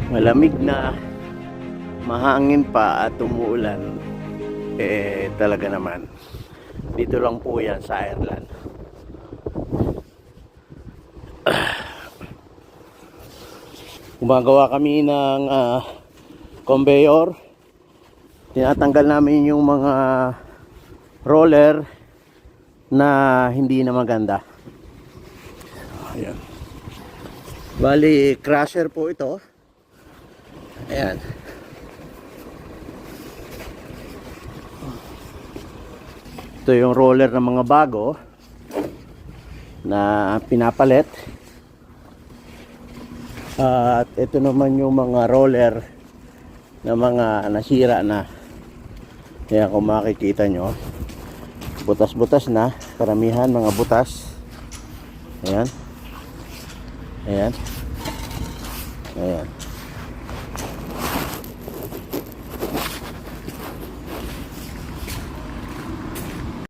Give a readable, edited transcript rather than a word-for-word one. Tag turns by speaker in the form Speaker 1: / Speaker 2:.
Speaker 1: malamig na, mahangin pa at umuulan, talaga naman dito lang po yan sa Ireland. Gumagawa kami ng conveyor. Tinatanggal namin yung mga roller na hindi na maganda. Ayan. Bali, crusher po ito. Ayan. Ito yung roller ng mga bago na pinapalit. At ito naman yung mga roller na mga nasira na. Ayan, kung makikita nyo, butas-butas na. Karamihan mga butas. Ayan. Ayan. Ayan.